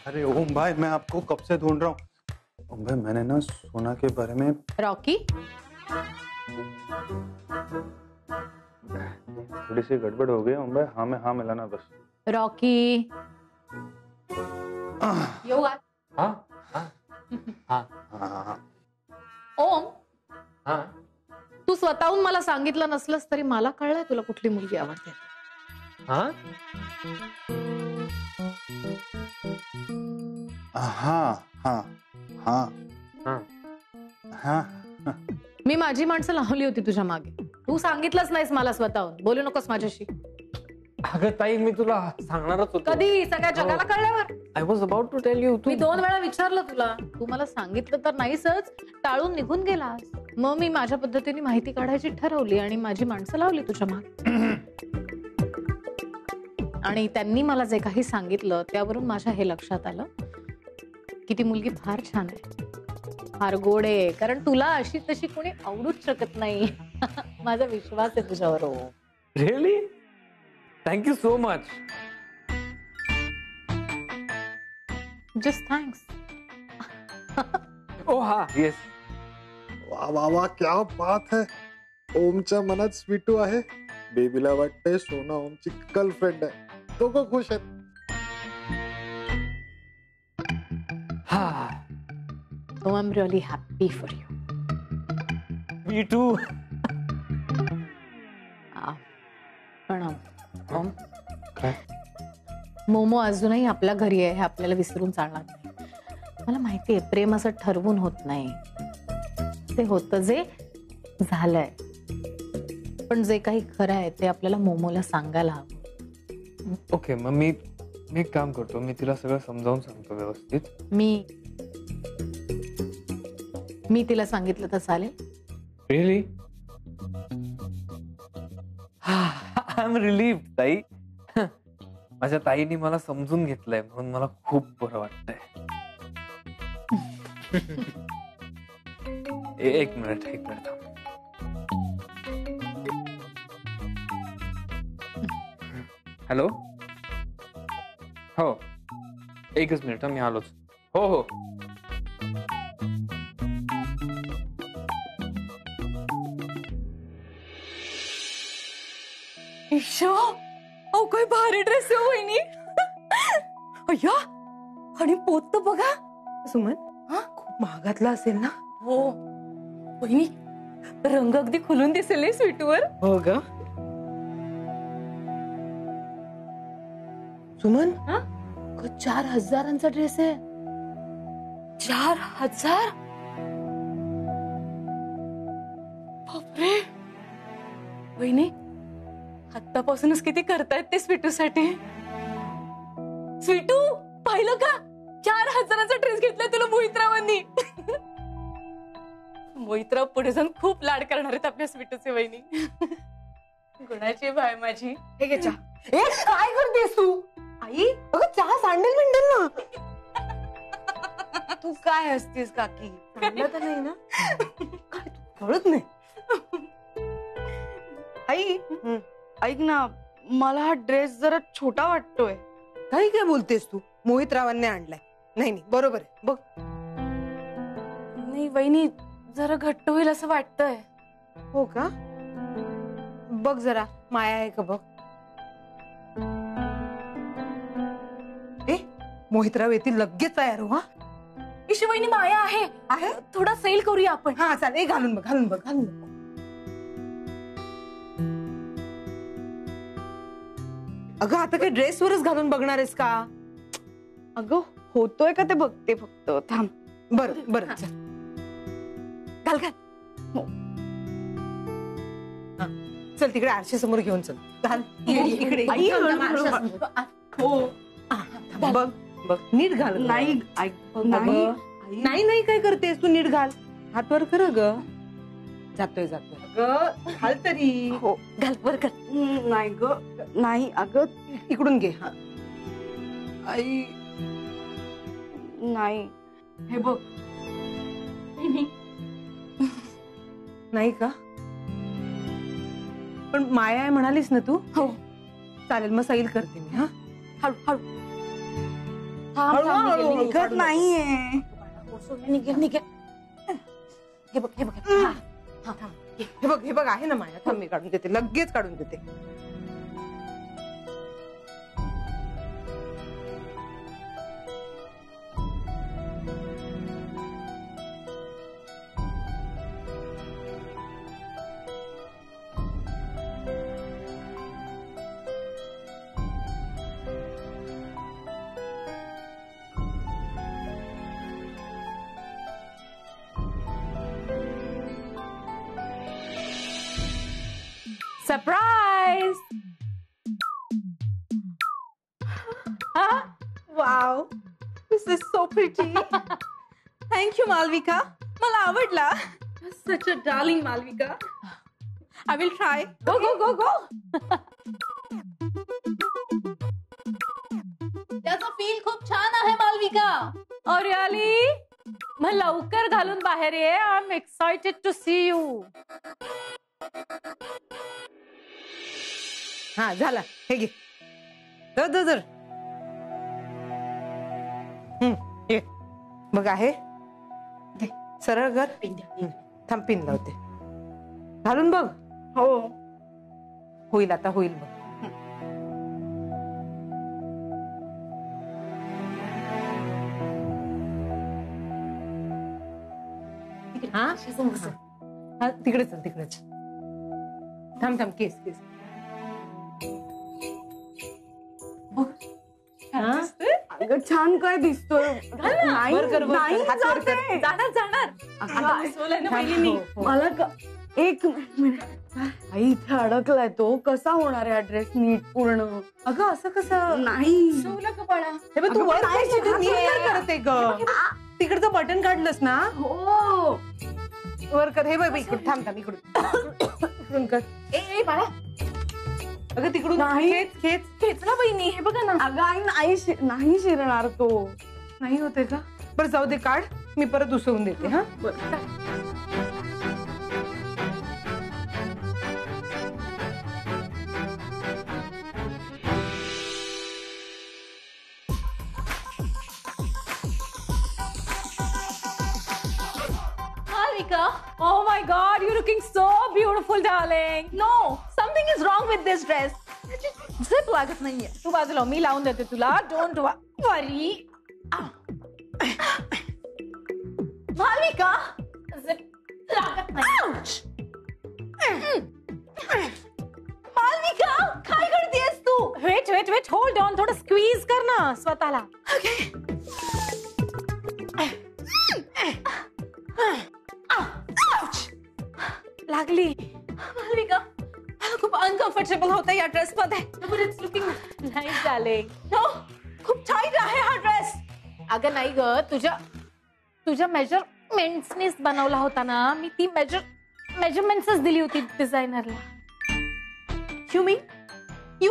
अरे ओम भाई, मैं आपको कब से ढूंढ रहा हूँ। ओम भाई, मैंने ना सोना के बारे में। रॉकी, थोड़ी सी गड़बड़ हो गई ओम भाई। हाँ में हाँ मिलाना बस। रॉकी येऊ आत. हाँ हाँ हाँ हाँ ओम, हाँ. तू स्वतःहून मला सांगितलं नसलंस तरी मला कळलंय तुला कुठली मुलगी आवडते. हाँ हाँ हाँ हाँ हाँ. हाँ. मी माझी माणसं लावली होती तुझ्या मागे. तू सांगितलंच नाहीस मला स्वतःहून. बोलू नकोस माझ्याशी. अगं ताई, मी तुला सांगणारच होतो. कधी? सगळ्या जगाला कळल्यावर. I was about to tell you. मी 2 वेळा विचारलं तुला, तू मला सांगितलं तर नाहीसच, टाळून निघून गेलास. मग मी माझ्या पद्धतीने माहिती काढायची ठरवली आणि माझी माणसं लावली तुझ्या मागे. आणि त्यांनी मला जे काही सांगितलं त्यावरून माझ्या हे लक्षात आलं की ती मुलगी फार छान आहे, फार गोड आहे. कारण तुला अशी तशी कोणी आवडूच शकत नाही. माझा विश्वास आहे तुझ्यावर. Really? Thank you so much. Just thanks. Oh हा, येस. वा वा वा, क्या बात है. ओमच्या मनात स्वीटू आहे. बेबीला वाटतंय सोना ओमची गर्लफ्रेंड आहे. दोघं खुश आहेत. हा, Oh, I'm really happy for you. Me too. पण ओम, काय? मोमो अजूनही आपल्या घरी आहे हे आपल्याला विसरून चालणार नाही. मला माहितीये प्रेम असं ठरवून होत नाही. ते होतं जे झालंय. पण जे काही खरं आहे ते आपल्याला मोमोला सांगायला हवं. ओके, मग मी एक काम करतो. मी तिला सगळं समजावून सांगतो व्यवस्थित. मी तिला सांगितलं तर चालेल? रिअली? आय एम रिलीव्ड ताई. माझ्या ताईने मला समजून घेतलंय म्हणून मला खूप बरं वाटतंय. एक मिनिट थांब. हॅलो. हो, एकच मिनिट. मी आलोच. हो हो. अहो, काय भारी ड्रेस आहे वहिनी. अय्या, आणि पोत तर बघा सुमन. हा, खूप महागातला असेल ना? हो वहिनी, रंग अगदी खुलून दिसेल स्वीटवर. हो ग सुमन. 4,000चा ड्रेस आहे. 4,000? बापरे वहिनी, आतापासूनच किती करतायत ते स्वीटूसाठी. स्वीटू, पाहिलं का? 4,000चा ड्रेस घेतलाय तुला मोहितरावांनी. मोहितराव पुढे जाऊन खूप लाड करणार आहेत आपल्या स्वीटूचे. वहिनी गुणाची बाय माझी. हे घे चहा. काय करतेस तू? आई अगं चहा सांडेल मिंडेल ना. तू काय असतेस काकी? सांडलं तर नाही ना? काय तू कळत नाही. आई ऐक ना, मला हा ड्रेस जरा छोटा वाटतोय. काही काय बोलतेस तू? मोहितरावांनी आणलाय. नाही नाही बरोबर आहे बघ. नाही वहिनी, जरा घट्ट होईल असं वाटतंय. हो का? बघ जरा माया आहे का बघ. मोहितराव येतील लगेच तयार हो. हा इशू वहिनी, माया आहे. थोडा सैल करूया आपण. हा चालेल. घालून बघ घालून बघ घालून बघ. अगं आता काही ड्रेसवरच घालून बघणार आहेस का? अगं होतोय का ते बघते फक्त. थांब. बरं बरं चल. घाल घाल. चल तिकडे आरशा समोर घेऊन चल. घाल इकडे. आई, हो बघ बघ नीट घाल. नाही नाही नाही काय करतेस तू? नीट घाल. हात वर कर ग. जातोय ग. घाल तरी. हो घाल वर कर. नाही ग, नाही. अगं इकडून घे. हा आई नाही. हे बघ. नाही का? पण माया आहे म्हणालीस ना तू? हो चालेल मग सैल करते मी. हा हळू हळू. हळूहळू निघत नाहीये. निघेल निघेल. हे बघ हे बघ. हे बघ आहे ना माया. थांब मी काढून देते, लगेच काढून देते. Surprise. Wow, this is so pretty. Thank you Malvika, मला आवडला. Such a darling Malvika. I will try. Go go go go. त्याचा फील खूप छान आहे मालविका. अरे आली, मग लवकर घालून बाहेर ये. I am excited to see you. हा झाला. हे घे. धर. ये बघ आहे. सरळ कर. थांब पिन लावते. घालून बघ. हो. होईल आता, होईल बघ. हा तिकडे चल, तिकडे चल. थांब केस. अगं छान काय दिसतोय. नाही जाणार जाणार. मला एक मिनिट. आई इथे अडकलाय तो. कसा होणार आहे हा ड्रेस नीट पूर्ण. अगं असं कसं नाही हे बघ, तू वर करते ग. तिकडचं बटन काढलंस ना. हो वर कर. हे बघ इकडून. थांब इकडून कर. ए बाळा, अगं तिकडून खेचला बहिणी. हे बघा ना. अगं आई नाही शिरणार तो. नाही होते का? बरं जाऊ दे, काढ. मी परत उसवून देते. हा Malvika, oh my God, you're looking so beautiful, darling. No, something is wrong with this dress. Zip लागत नाहीये. तू बाजूला, मी लावून देते तुला. Don't worry. मालविका, Zip लागत नाही. मालविका, काय करतेस तू? Wait, hold on. थोडं स्क्वीज कर ना स्वतःला. लागली. मालविका, मला खूप अनकम्फर्टेबल होतं या ड्रेस मध्ये. It's looking nice, darling. No, खूप टाईट आहे हा ड्रेस. अगं नाही ग, तुझ्या मेजरमेंट्सनीच बनवला होता ना. मी ती मेजरमेंट्सच दिली होती डिझायनरला. You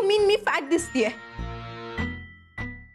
mean मी फॅट दिसतेय?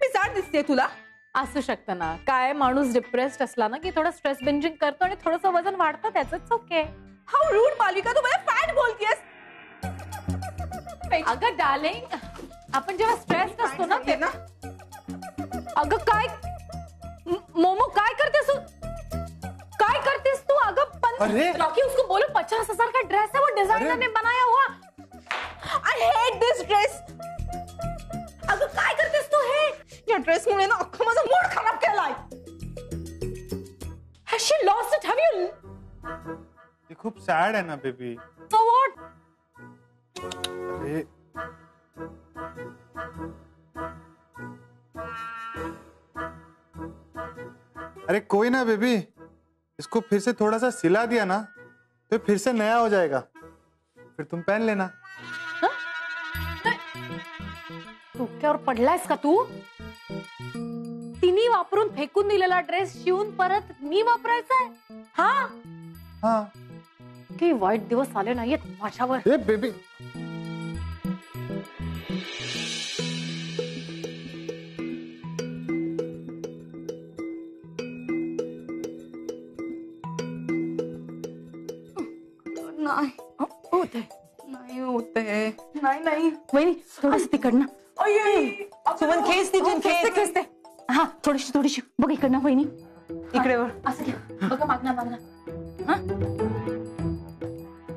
मी जाड दिसतेय तुला? असू शकतं ना. काय माणूस डिप्रेस्ड असला ना की थोडं स्ट्रेस बिंजिंग करतो आणि थोडंसं वजन वाढतं. त्याच ओके. हाऊ रूड मालविका, तू मला फॅट बोलतेस. अगं डार्लिंग, आपण जेव्हा स्ट्रेस असतो ना ते ना. अगं काय मोमो, काय करतेस तू? अगं रॉकी, उसको बोलो 50,000 का ड्रेस है, वो डिजाइनर ने बनाया हुआ. I hate this dress. अगं काय करतेस तू? हे या ड्रेस मुळे ना अख्खा माझा मूड खराब केलाय. Has she lost it? Have you? ये खूप सॅड आहे ना बेबी. So what? अरे अरे कोई ना बेबी, इसको फिर से थोड़ा सा सिला दिया ना तो फिर से नया हो जाएगा. फिर तुम पहन लेना. डोक्यावर पडलायस का तू? तिने वापरून फेकून दिलेला ड्रेस शिवून परत मी वापरायचा आहे. हाँ काही वाईट दिवस आले नाहीयेत माझ्यावर. ए बेबी, नाही होते. वहिनी थोडस तिकडनं. सुमन खेच तिथून, खेचते. हा थोडीशी बघ इकडनं वहिनी इकडे वर. असं घ्या बघा मागना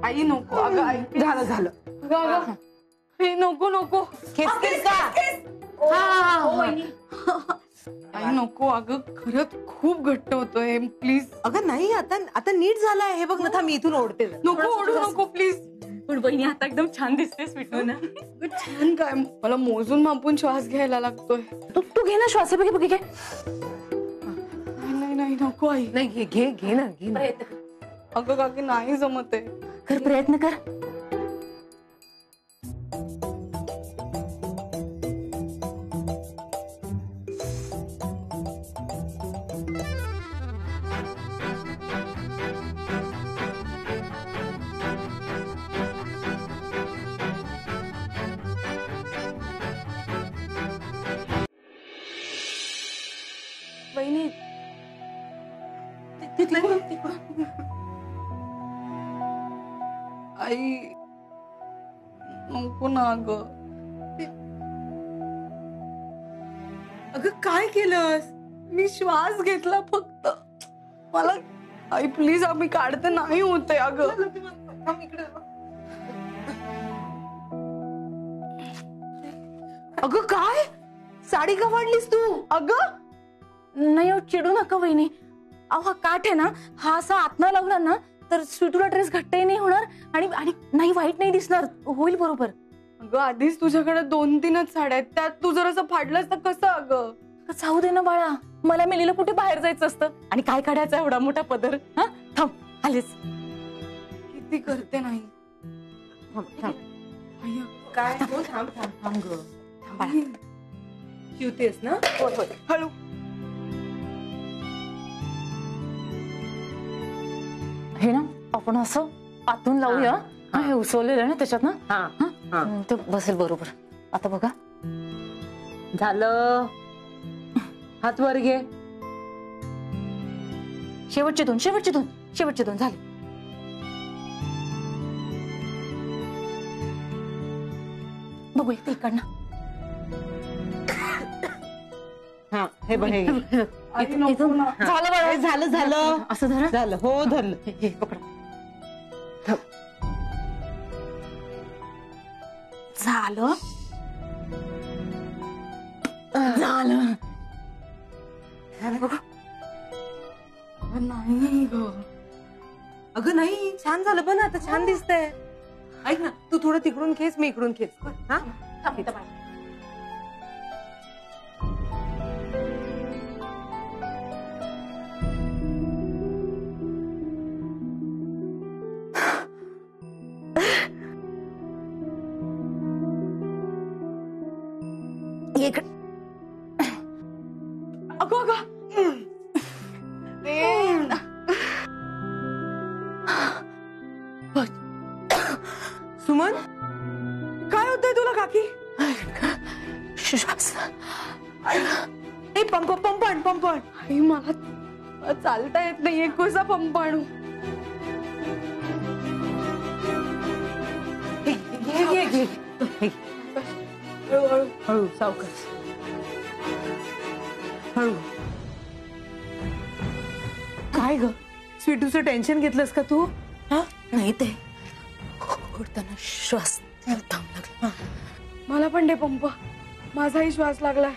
आई नको अगं आई. झालं हे नको खेचतेस का? आई नको अगं खरंच खूप घट्ट होतोय प्लीज अगं नाही आता नीट झालाय. हे बघ ना थांब मी इथून ओढते. नको ओढू नको प्लीज. पण बहिणी आता एकदम छान दिसतेस स्वीटू ना. छान काय मला मोजून मापून श्वास घ्यायला लागतोय. तू घे ना श्वास बघ घे. नाही नको आई. नाही घे ना. अगं काकी नाही जमत आहे. कर प्रयत्न कर. बहिणी आई नको ना अगं. अगं काय केलंस? मी श्वास घेतला फक्त. मला आई प्लीज आम्ही काढते नाही होते अगं. अगं काय साडी का फाडलीस तू? अगं नाही चिडू नका वहिनी. अहो हा काठ आहे ना हा असा आतनं लावला ना तर स्वीटूला ड्रेस घट्टही नाही होणार आणि नाही वाईट नाही दिसणार. होईल बरोबर. अगं आधीच तुझ्याकडे 2-3च साड्या आहेत त्यात तू जर असं फाडलंस तर कसं अगं. जाऊ दे ना बाळा. मला मेलीला कुठे बाहेर जायचं असतं आणि काय काढायचा एवढा मोठा पदर. हा थांब आलेच. किती करते नाही. काय थांब ग. शिवतेस ना? हळू. हे ना आपण असं आतून लावूया. हे उसवलेलं ना त्याच्यात ना ते बसेल बरोबर. आता बघा झालं. हात वर घे. शेवटचे दोन झाले. बघू एक इकडनं. हा हे बघ हे घे. झालं बरं. झालं असं झालं. हो धरलं. हे पकड. झालं नाही ग. अगं नाही छान झालं पण आता छान दिसतंय. ऐक ना तू थोडं तिकडून खेच मी इकडून खेच. हा अगं सुमन काय होतंय तुला काकी? श्वास. ए पंप आण. आई मला चालता येत नाहीये. कसा पंप आणू? घे हळू सावकाश. हळू. काय ग स्वीटूचं टेन्शन घेतलंस का तू? हा नाही ते ओढताना श्वास थांब लागला. मला पण दे पंप. माझाही श्वास लागलाय.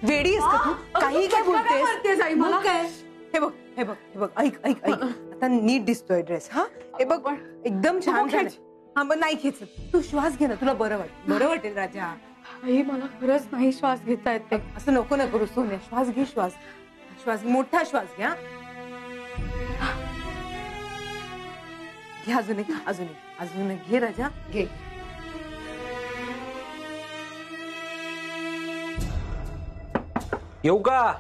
वेडी आहेस का तू? काही काय बोलतेस? मला काय हे बघ ऐक आता नीट दिसतोय ड्रेस. हा हे बघ एकदम छान झालं. हा पण नाही खेचत. तू श्वास घे ना तुला बरं वाटेल राजा. आई मला खरंच नाही श्वास घेता येत. असं नको करू सोन्या. श्वास घे. श्वास मोठा श्वास घ्या. घे अजून एक घे राजा घे. येऊ का?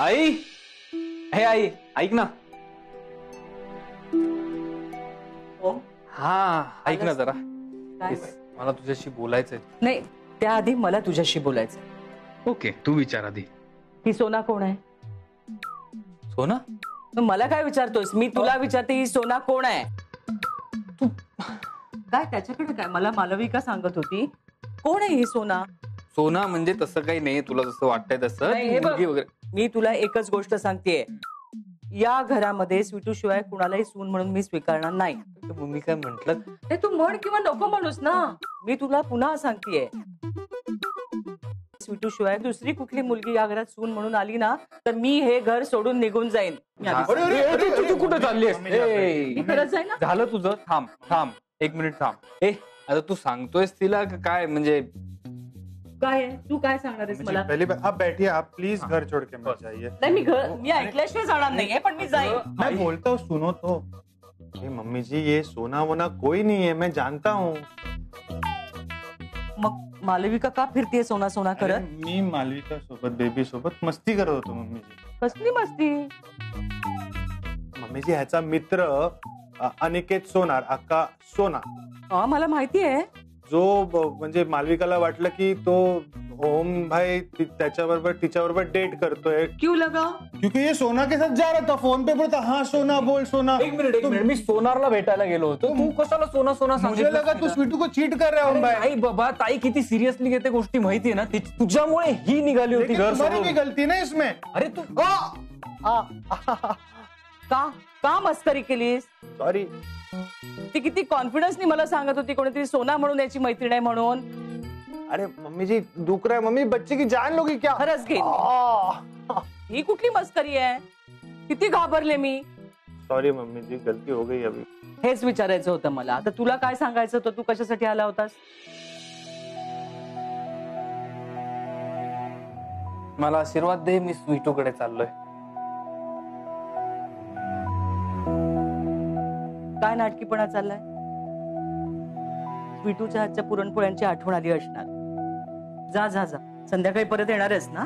आई, हे आई ऐक ना. हा ऐक ना जरा. मला तुझ्याशी बोलायचंय. नाही, त्याआधी मला तुझ्याशी बोलायचं. ओके, तू विचार आधी. ही सोना कोण आहे? सोना? मला काय विचारतोस? मी तुला विचारते, ही सोना कोण आहे? तू काय त्याच्याकडे काय? मला मालविका सांगत होती, कोण आहे ही सोना? सोना म्हणजे तसं काही नाही, तुला जसं वाटतंय तसं. नाही, हे बघ, मुलगी वगैरे. मी तुला एकच गोष्ट सांगतेय, या घरामध्ये स्वीटू शिवाय कुणालाही सून म्हणून मी स्वीकारणार नाही. मी काय म्हंटल? ते तू म्हण किंवा नको म्हणूस ना. मी तुला पुन्हा सांगतेय, स्वीटू शिवाय दुसरी कुठली मुलगी या घरात सून म्हणून आली ना, तर मी हे घर सोडून निघून जाईन. तू कुठे चाललीस? खरंच आहे ना? झालं तुझं? थांब थांब, एक मिनिट थांब. आता तू सांगतोयस तिला काय? म्हणजे काय आहे? तू काय सांगणार आहेस मला? पहली बार आप बैठिए, आप प्लीज घर छोड़ के मत जाइए. नाही, मी ऐकल्याशिवाय जाणार नाहीये, पण मी जाईन. मैं बोलता हूँ, सुनो तो. ये मम्मी जी, ये सोना वोना कोई नहीं है, मैं जानता हूँ. मग मालविका का फिरतीये सोना सोना करत? मी मालविका सोबत, बेबी सोबत मस्ती करत होतो मम्मी जी. कसली मस्ती? मम्मी जी, ह्याचा मित्र अनिकेत सोनार, अक्का सोना, हा, मला माहिती आहे. जो म्हणजे मालविकाला वाटलं की तो ओम भाई त्याच्याबरोबर तिच्याबरोबर डेट करतोय. क्यों लगा? क्योंकि ये सोना के साथ जा रहा था, फोन पे बोलता हाँ सोना बोल सोना. एक मिनिट, मी सोनारला भेटायला गेलो होतो. तू कशाला सोना सोना मुझे लगा तू स्वीटू को चीट कर रहा है ओम भाई. आई बाबा, ताई किती सिरियसली घेते गोष्टी माहितीये ना. तुझ्यामुळे ही निघाली होती घर तुम्हारी सोडून. भी गलती ना इसमें. अरे तू का मस्करी केलीस? सॉरी. ती किती कॉन्फिडन्सनी मला सांगत होती कोणीतरी सोना म्हणून याची मैत्रीण आहे म्हणून. अरे मम्मी जी, दुख रहा है मम्मी, बच्चे की जान लोगी क्या? खरंच घेईन. ही कुठली मस्करी आहे? किती घाबरले मी. सॉरी मम्मी जी, गलती हो गई अभी. हेच विचारायचं होतं मला. आता तुला काय सांगायचं होतं? तू कशासाठी आला होतास? मला आशीर्वाद दे, मी स्वीटूकडे चाललोय. काय नाटकीपणा चाललाय? स्वीटूच्या हातच्या पुरणपोळ्यांची आठवण आली असणार. जा जा जा, संध्याकाळी परत येणार आहेस ना?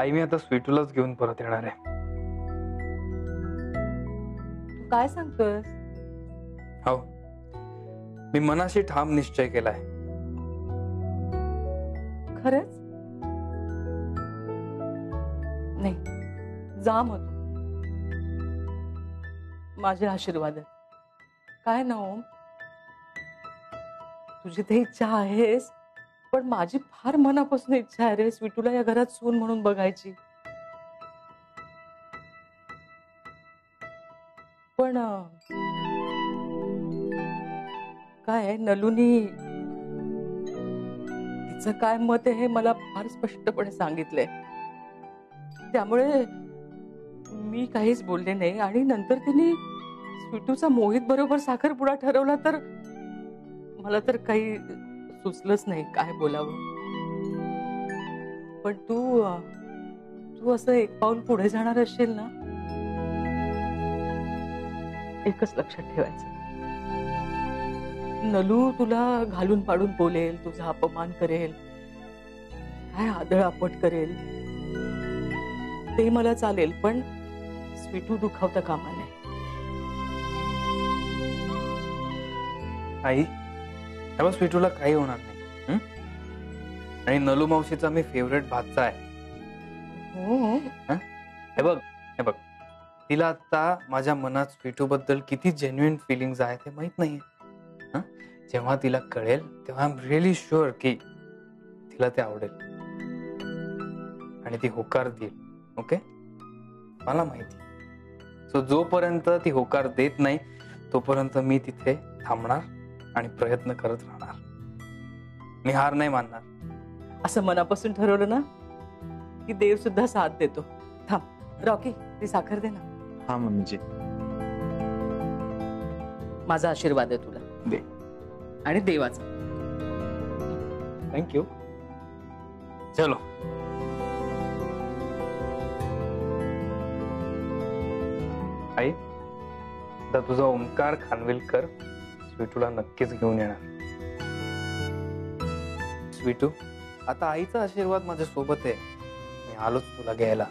आई, मी आता स्वीटूलाच घेऊन परत येणार आहे. तू काय सांगतोयस? हो, मी मनाशी ठाम निश्चय केलाय. खरंच? नाही, जा मग. माझे आशीर्वाद आहेत. काय ना ओम, तुझी ते इच्छा आहेस, पण माझी फार मनापासून इच्छा आहे रे स्वीटूला या घरात सून म्हणून बघायची. पण काय नलूनी तिचं काय मत आहे हे मला फार स्पष्टपणे सांगितलंय. त्यामुळे मी काहीच बोलले नाही. आणि नंतर त्यांनी स्वीटूचा मोहित बरोबर साखरपुडा ठरवला तर मला तर काही सुचलंच नाही काय बोलावं. पण तू असं एक पाऊल पुढे जाणार असेल ना, एकच लक्षात ठेवायचं, नलू तुला घालून पाडून बोलेल, तुझा अपमान करेल, काय आदळआपट करेल, ते मला चालेल, पण स्वीटू दुखावता कामा नये. आई, तेव्हा स्वीटूला काही होणार नाही. आणि नलू मावशीचा मी फेवरेट भातचा आहे. हे बघ, तिला आता माझ्या मनात स्वीटू बद्दल किती जेन्युइन फिलिंग्स आहेत हे माहित नाहीये. जेव्हा तिला कळेल तेव्हा आय एम रिअली शुअर की तिला ते आवडेल आणि ती होकार देईल. ओके, मला माहिती. सो जोपर्यंत ती होकार देत नाही तोपर्यंत मी तिथे थांबणार आणि प्रयत्न करत राहणार. मी हार नाही मानणार. असं मनापासून ठरवलं ना की देव सुद्धा साथ देतो. थांब रॉकी, ती साखर दे ना. हा मम्मीजी. माझा आशीर्वाद आहे तुला. दे. आणि देवाचा. थँक्यू. चलो. आई, आता तुझा ओंकार खानविलकर स्वीटूला नक्कीच घेऊन येणार. स्वीटू, आता आईचा आशीर्वाद माझ्या सोबत आहे. मी आलोच तुला घ्यायला.